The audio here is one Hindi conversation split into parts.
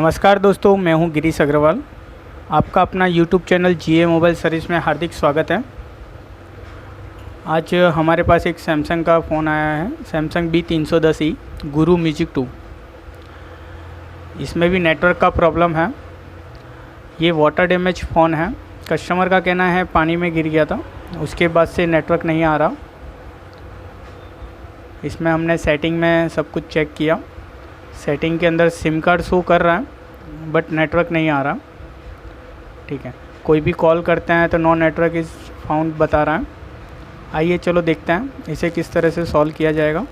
नमस्कार दोस्तों, मैं हूं गिरीश अग्रवाल। आपका अपना यूट्यूब चैनल जीए मोबाइल सर्विस में हार्दिक स्वागत है। आज हमारे पास एक सैमसंग का फ़ोन आया है, सैमसंग B310e गुरु म्यूजिक 2। इसमें भी नेटवर्क का प्रॉब्लम है। ये वाटर डैमेज फ़ोन है। कस्टमर का कहना है पानी में गिर गया था, उसके बाद से नेटवर्क नहीं आ रहा। इसमें हमने सेटिंग में सब कुछ चेक किया। सेटिंग के अंदर सिम कार्ड शो कर रहा है बट नेटवर्क नहीं आ रहा। ठीक है, कोई भी कॉल करते हैं तो नो नेटवर्क इज़ फाउंड बता रहा है। आइए चलो देखते हैं इसे किस तरह से सॉल्व किया जाएगा।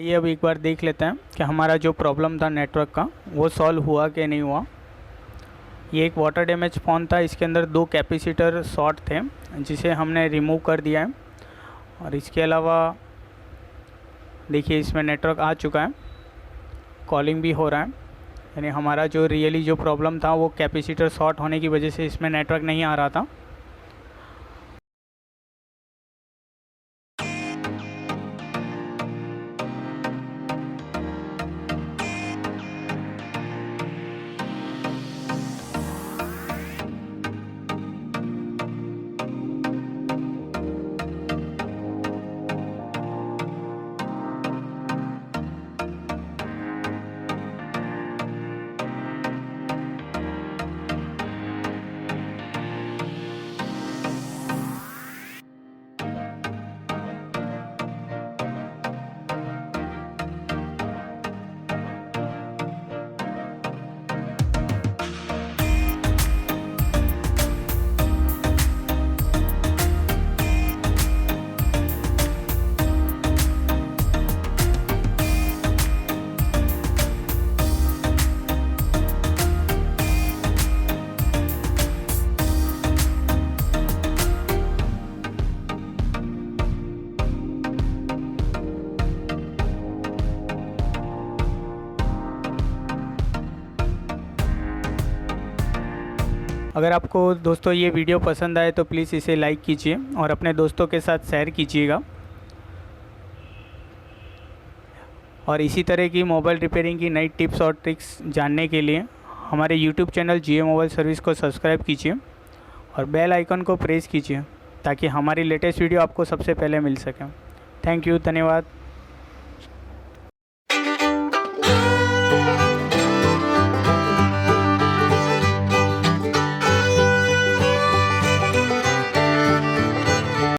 आइए अब एक बार देख लेते हैं कि हमारा जो प्रॉब्लम था नेटवर्क का वो सॉल्व हुआ कि नहीं हुआ। ये एक वाटर डैमेज फ़ोन था, इसके अंदर 2 कैपेसिटर शॉर्ट थे जिसे हमने रिमूव कर दिया है। और इसके अलावा देखिए इसमें नेटवर्क आ चुका है, कॉलिंग भी हो रहा है, यानी हमारा जो रियली जो प्रॉब्लम था वो कैपेसिटर शॉर्ट होने की वजह से इसमें नेटवर्क नहीं आ रहा था। अगर आपको दोस्तों ये वीडियो पसंद आए तो प्लीज़ इसे लाइक कीजिए और अपने दोस्तों के साथ शेयर कीजिएगा। और इसी तरह की मोबाइल रिपेयरिंग की नई टिप्स और ट्रिक्स जानने के लिए हमारे YouTube channel GA mobile service को सब्सक्राइब कीजिए और बेल आइकन को प्रेस कीजिए ताकि हमारी लेटेस्ट वीडियो आपको सबसे पहले मिल सके। थैंक यू, धन्यवाद।